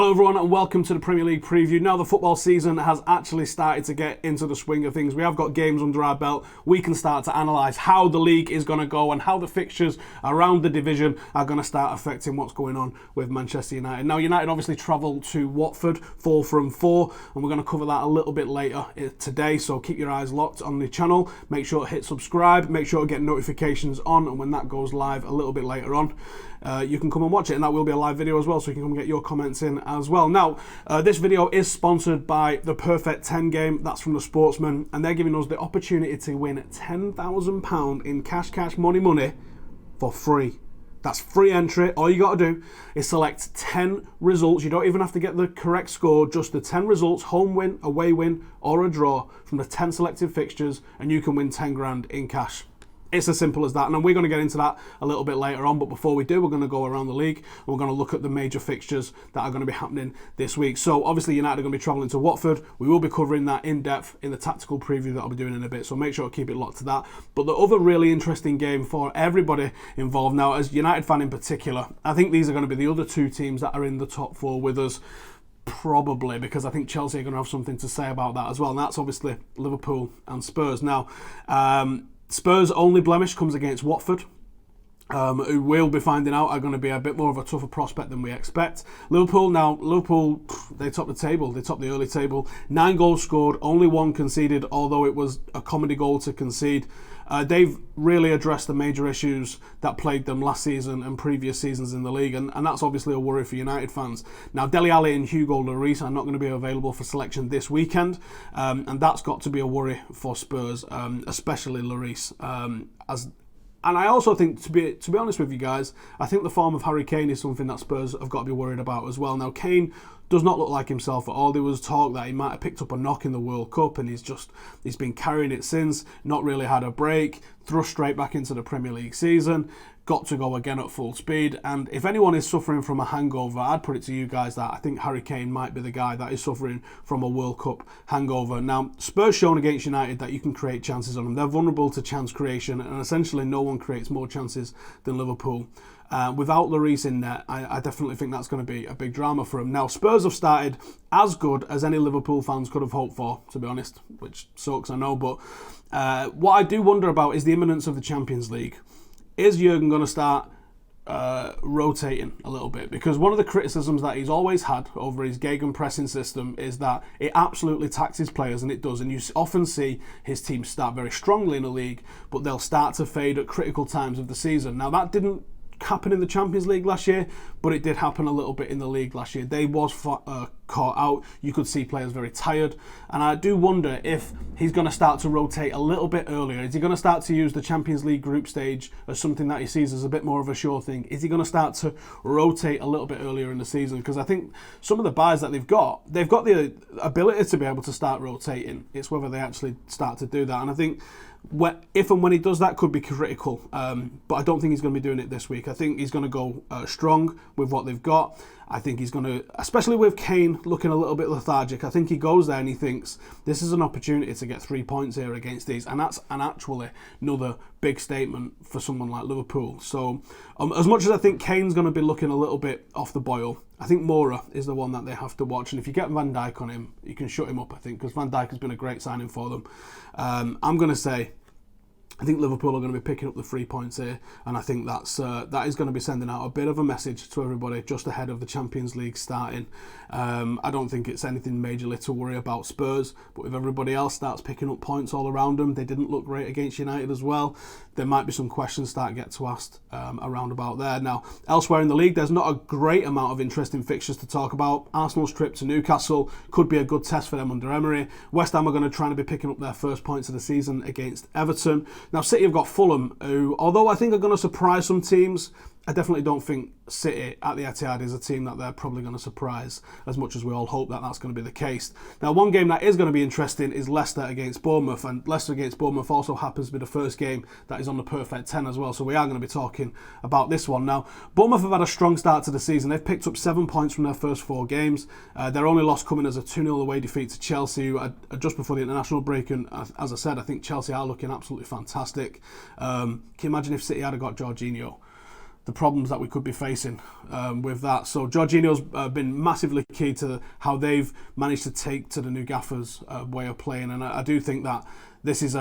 Hello everyone and welcome to the Premier League preview. Now the football season has actually started to get into the swing of things. We have got games under our belt. We can start to analyse how the league is going to go and how the fixtures around the division are going to start affecting what's going on with Manchester United. Now United obviously travel to Watford 4 from 4 and we're going to cover that a little bit later today, so keep your eyes locked on the channel. Make sure to hit subscribe, make sure to get notifications on, and when that goes live a little bit later on, you can come and watch it, and that will be a live video as well, so you can come and get your comments in as well. Now, this video is sponsored by the Perfect 10 game. That's from the Sportsman, and they're giving us the opportunity to win £10,000 in cash money for free. That's free entry. All you got to do is select 10 results. You don't even have to get the correct score, just the 10 results, home win, away win, or a draw from the 10 selected fixtures, and you can win 10 grand in cash. It's as simple as that, and we're going to get into that a little bit later on, but before we do, we're going to go around the league, and we're going to look at the major fixtures that are going to be happening this week. So obviously United are going to be travelling to Watford. We will be covering that in depth in the tactical preview that I'll be doing in a bit, so make sure to keep it locked to that. But the other really interesting game for everybody involved now, as United fan in particular, I think these are going to be the other two teams that are in the top four with us, probably, because I think Chelsea are going to have something to say about that as well, and that's obviously Liverpool and Spurs. Now, Spurs' only blemish comes against Watford, who we'll be finding out are going to be a bit more of a tougher prospect than we expect. Liverpool, they top the table, they top the early table. 9 goals scored, only 1 conceded, although it was a comedy goal to concede. They've really addressed the major issues that plagued them last season and previous seasons in the league, and that's obviously a worry for United fans. Now, Dele Alli and Hugo Lloris are not going to be available for selection this weekend, and that's got to be a worry for Spurs, especially Lloris. And I also think, to be honest with you guys, I think the form of Harry Kane is something that Spurs have got to be worried about as well. Now, Kane does not look like himself at all. There was talk that he might have picked up a knock in the World Cup, and he's been carrying it since, not really had a break, thrust straight back into the Premier League season, got to go again at full speed. And if anyone is suffering from a hangover, I'd put it to you guys that I think Harry Kane might be the guy that is suffering from a World Cup hangover. Now, Spurs shown against United that you can create chances on them. They're vulnerable to chance creation, and essentially no one creates more chances than Liverpool. Without Lloris in there, I definitely think that's going to be a big drama for him. Now, Spurs have started as good as any Liverpool fans could have hoped for, to be honest, which sucks, I know. But what I do wonder about is the imminence of the Champions League. Is Jurgen going to start rotating a little bit? Because one of the criticisms that he's always had over his gegenpressing system is that it absolutely taxes players, and it does. And you often see his team start very strongly in the league, but they'll start to fade at critical times of the season. Now, that didn't happen in the Champions League last year, but it did happen a little bit in the league last year. They was caught out. You could see players very tired, and I do wonder if he's going to start to rotate a little bit earlier. Is he going to start to use the Champions League group stage as something that he sees as a bit more of a sure thing? Is he going to start to rotate a little bit earlier in the season? Because I think some of the buys that they've got the ability to be able to start rotating. It's whether they actually start to do that, and I think if and when he does that could be critical, but I don't think he's going to be doing it this week. I think he's going to go strong with what they've got. I think he's going to, especially with Kane looking a little bit lethargic, I think he goes there and he thinks this is an opportunity to get 3 points here against these, and that's actually another big statement for someone like Liverpool. So as much as I think Kane's going to be looking a little bit off the boil, I think Moura is the one that they have to watch, and if you get Van Dijk on him, you can shut him up, I think, because Van Dijk has been a great signing for them. I'm going to say I think Liverpool are going to be picking up the 3 points here, and I think that is going to be sending out a bit of a message to everybody just ahead of the Champions League starting. I don't think it's anything majorly to worry about Spurs, but if everybody else starts picking up points all around them, they didn't look great against United as well, there might be some questions start to get to asked around about there. Now, elsewhere in the league, there's not a great amount of interesting fixtures to talk about. Arsenal's trip to Newcastle could be a good test for them under Emery. West Ham are going to try to be picking up their first points of the season against Everton. Now, City have got Fulham, who, although I think are going to surprise some teams, I definitely don't think City at the Etihad is a team that they're probably going to surprise as much as we all hope that that's going to be the case. Now, one game that is going to be interesting is Leicester against Bournemouth, and Leicester against Bournemouth also happens to be the first game that is on the perfect 10 as well, so we are going to be talking about this one. Now, Bournemouth have had a strong start to the season. They've picked up 7 points from their first 4 games. Their only loss coming as a 2-0 away defeat to Chelsea, who just before the international break, and as I said, I think Chelsea are looking absolutely fantastic. Can you imagine if City had got Jorginho? the problems that we could be facing with that. So Jorginho's been massively key to how they've managed to take to the new Gaffer's way of playing, and I do think that this is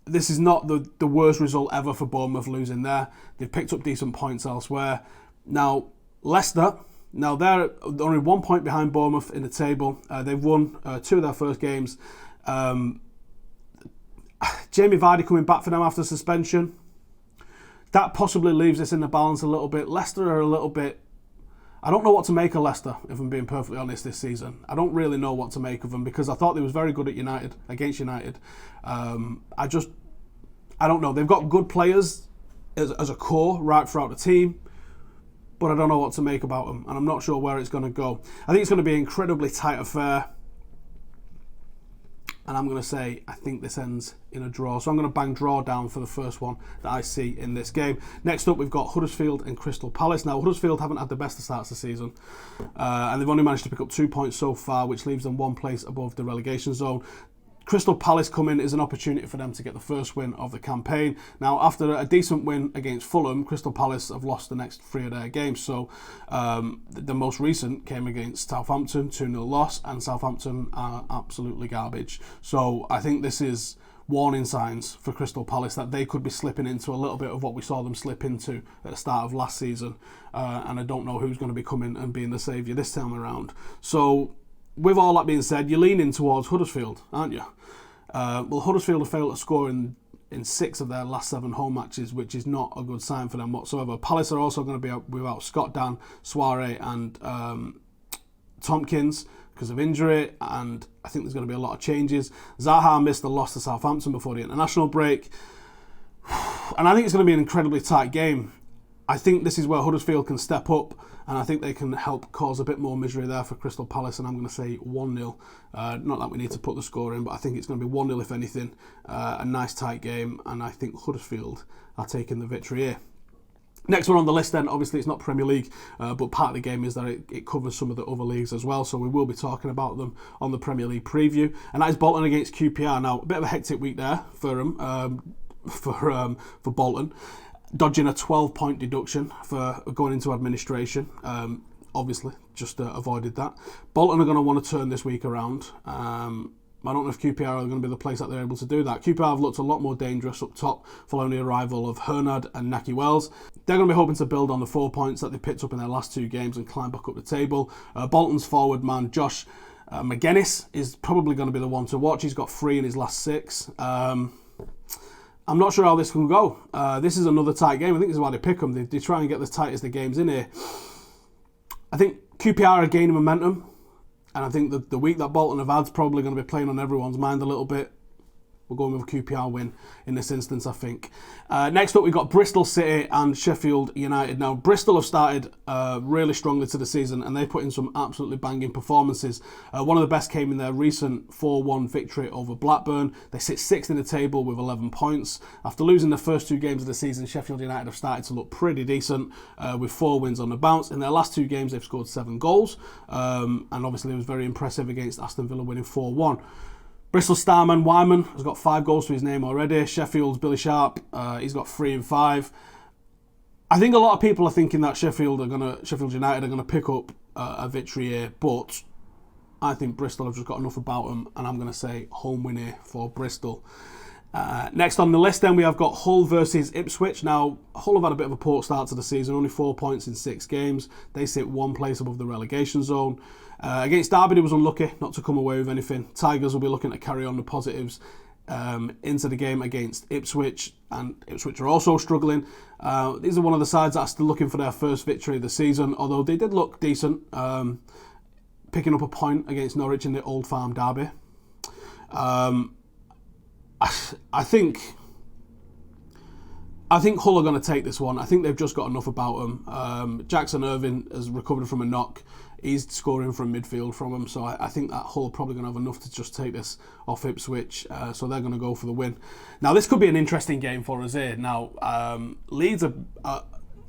this is not the worst result ever for Bournemouth losing there. They've picked up decent points elsewhere. Now Leicester, they're only 1 point behind Bournemouth in the table. They've won 2 of their first games. Jamie Vardy coming back for them after suspension. That possibly leaves us in the balance a little bit. Leicester are a little bit... I don't know what to make of Leicester, if I'm being perfectly honest, this season. I don't really know what to make of them because I thought they was very good against United. I don't know. They've got good players as a core right throughout the team, but I don't know what to make about them, and I'm not sure where it's going to go. I think it's going to be an incredibly tight affair, and I'm going to say I think this ends in a draw. So I'm going to bang draw down for the first one that I see in this game. Next up, we've got Huddersfield and Crystal Palace. Now, Huddersfield haven't had the best of starts the season, and they've only managed to pick up 2 points so far, which leaves them 1 place above the relegation zone. Crystal Palace coming is an opportunity for them to get the first win of the campaign. Now, after a decent win against Fulham, Crystal Palace have lost the next 3 of their games. So the most recent came against Southampton, 2-0 loss, and Southampton are absolutely garbage. So I think this is warning signs for Crystal Palace that they could be slipping into a little bit of what we saw them slip into at the start of last season. And I don't know who's going to be coming and being the saviour this time around. So with all that being said, you're leaning towards Huddersfield, aren't you? Well, Huddersfield have failed to score in 6 of their last 7 home matches, which is not a good sign for them whatsoever. Palace are also going to be out without Scott Dan, Soiree and Tompkins because of injury, and I think there's going to be a lot of changes. Zaha missed the loss to Southampton before the international break, and I think it's going to be an incredibly tight game. I think this is where Huddersfield can step up, and I think they can help cause a bit more misery there for Crystal Palace, and I'm going to say 1-0. Not that we need to put the score in, but I think it's going to be 1-0 if anything. A nice tight game, and I think Huddersfield are taking the victory here. Next one on the list then, obviously it's not Premier League, but part of the game is that it covers some of the other leagues as well, so we will be talking about them on the Premier League preview. And that is Bolton against QPR. Now, a bit of a hectic week there for them, for Bolton. Dodging a 12-point deduction for going into administration. Obviously, just avoided that. Bolton are going to want to turn this week around. I don't know if QPR are going to be the place that they're able to do that. QPR have looked a lot more dangerous up top following the arrival of Hernad and Naki Wells. They're going to be hoping to build on the 4 points that they picked up in their last 2 games and climb back up the table. Bolton's forward man, Josh McGuinness, is probably going to be the one to watch. He's got 3 in his last 6. I'm not sure how this can go. This is another tight game. I think this is why they pick them. They try and get as tight as the games in here. I think QPR are gaining momentum. And I think that the week that Bolton have had is probably going to be playing on everyone's mind a little bit. We're going with a QPR win in this instance, I think. Next up, we've got Bristol City and Sheffield United. Now, Bristol have started really strongly to the season, and they put in some absolutely banging performances. One of the best came in their recent 4-1 victory over Blackburn. They sit 6th in the table with 11 points. After losing the first 2 games of the season, Sheffield United have started to look pretty decent with 4 wins on the bounce. In their last 2 games, they've scored 7 goals. And obviously, it was very impressive against Aston Villa, winning 4-1. Bristol starman Wyman has got 5 goals to his name already. Sheffield's Billy Sharp, he's got 3 and 5. I think a lot of people are thinking that Sheffield United are going to pick up a victory here, but I think Bristol have just got enough about them, and I'm going to say home win here for Bristol. Next on the list then we have got Hull versus Ipswich. Now, Hull have had a bit of a poor start to the season, only 4 points in 6 games. They sit 1 place above the relegation zone. Against Derby, they was unlucky not to come away with anything. Tigers will be looking to carry on the positives into the game against Ipswich, and Ipswich are also struggling. These are one of the sides that are still looking for their first victory of the season, although they did look decent, picking up a point against Norwich in the Old Farm Derby. I think Hull are going to take this one. I think they've just got enough about them. Jackson Irving has recovered from a knock. He's scoring from midfield from him, so I think that Hull are probably going to have enough to just take this off Ipswich, so they're going to go for the win. Now, this could be an interesting game for us here. Now, Leeds are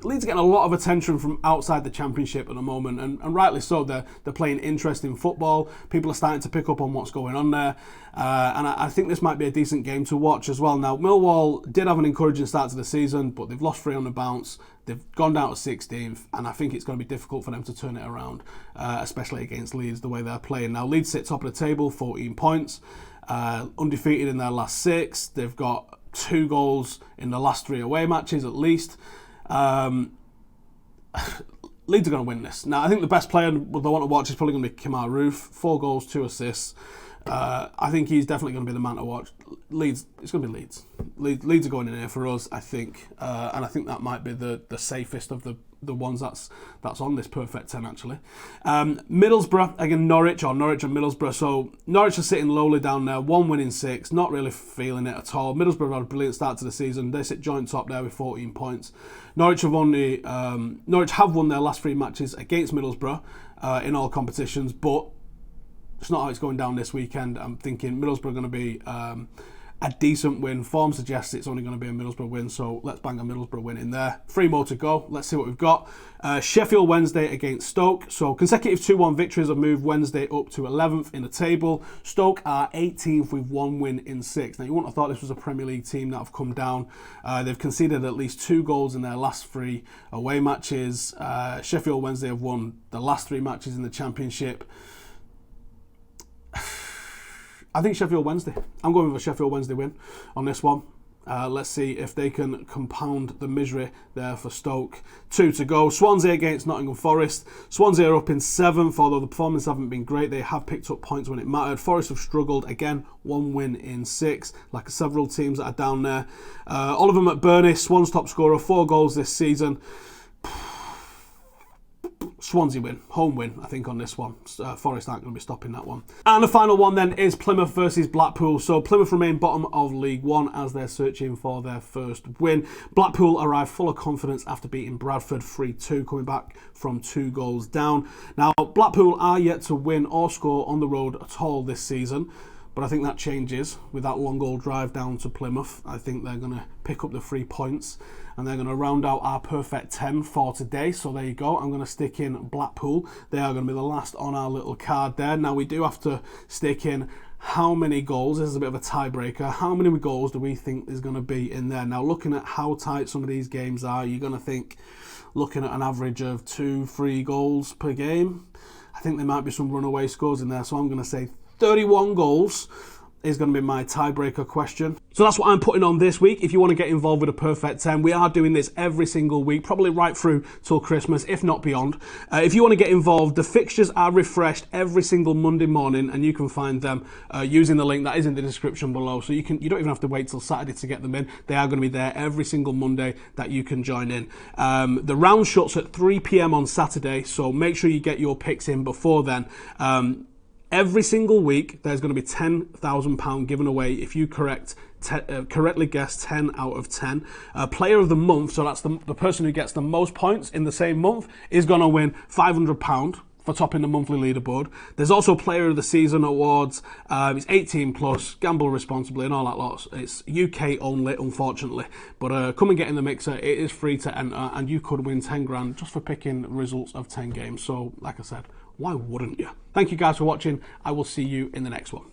Leeds are getting a lot of attention from outside the Championship at the moment, and rightly so. They're playing interesting football. People are starting to pick up on what's going on there, and I think this might be a decent game to watch as well. Now, Millwall did have an encouraging start to the season, but they've lost 3 on the bounce. They've gone down to 16th, and I think it's going to be difficult for them to turn it around, especially against Leeds, the way they're playing. Now, Leeds sit top of the table, 14 points, undefeated in their last 6. They've got 2 goals in the last 3 away matches at least. Leeds are going to win this. Now, I think the best player they want to watch is probably going to be Kemar Roof. 4 goals, 2 assists. I think he's definitely going to be the man to watch. Leeds, it's going to be Leeds. Leeds are going in here for us, I think. And I think that might be the safest of the ones that's on this perfect 10, actually. Middlesbrough, again, Norwich and Middlesbrough. So Norwich are sitting lowly down there, 1 win in 6, not really feeling it at all. Middlesbrough had a brilliant start to the season. They sit joint top there with 14 points. Norwich have won their last 3 matches against Middlesbrough in all competitions, but it's not how it's going down this weekend. I'm thinking Middlesbrough are going to be a decent win. Form suggests it's only going to be a Middlesbrough win, so let's bang a Middlesbrough win in there. 3 more to go. Let's see what we've got. Sheffield Wednesday against Stoke. So consecutive 2-1 victories have moved Wednesday up to 11th in the table. Stoke are 18th with 1 win in 6. Now, you wouldn't have thought this was a Premier League team that have come down. They've conceded at least 2 goals in their last 3 away matches. Sheffield Wednesday have won the last 3 matches in the Championship. I think Sheffield Wednesday. I'm going with a Sheffield Wednesday win on this one. Let's see if they can compound the misery there for Stoke. 2 to go. Swansea against Nottingham Forest. Swansea are up in 7th, although the performances haven't been great. They have picked up points when it mattered. Forest have struggled. Again, 1 win in 6, like several teams that are down there. Oliver McBurney, Swans top scorer, 4 goals this season. Swansea win, home win, I think, on this one. Forest aren't going to be stopping that one. And the final one then is Plymouth versus Blackpool. So Plymouth remain bottom of League One as they're searching for their first win. Blackpool arrive full of confidence after beating Bradford 3-2, coming back from 2 goals down. Now, Blackpool are yet to win or score on the road at all this season, but I think that changes with that long goal drive down to Plymouth. I think they're going to pick up the 3 points and they're going to round out our perfect 10 for today. So there you go. I'm going to stick in Blackpool. They are going to be the last on our little card there. Now, we do have to stick in how many goals. This is a bit of a tiebreaker. How many goals do we think is going to be in there? Now, looking at how tight some of these games are, you're going to think, looking at an average of 2-3 goals per game, I think there might be some runaway scores in there. So I'm going to say 31 goals is going to be my tiebreaker question. So that's what I'm putting on this week. If you want to get involved with a perfect 10, we are doing this every single week, probably right through till Christmas, if not beyond. If you want to get involved, the fixtures are refreshed every single Monday morning, and you can find them using the link that is in the description below. So you don't even have to wait till Saturday to get them in. They are going to be there every single Monday that you can join in. The round shuts at 3 p.m. on Saturday, so make sure you get your picks in before then. Every single week, there's going to be £10,000 given away if you correctly guess 10 out of 10. Player of the month, so that's the person who gets the most points in the same month, is going to win £500 for topping the monthly leaderboard. There's also Player of the Season awards. It's 18 plus, gamble responsibly and all that lot. It's UK only, unfortunately. But come and get in the mixer. It is free to enter, and you could win 10 grand just for picking results of 10 games. So, like I said, why wouldn't you? Thank you guys for watching. I will see you in the next one.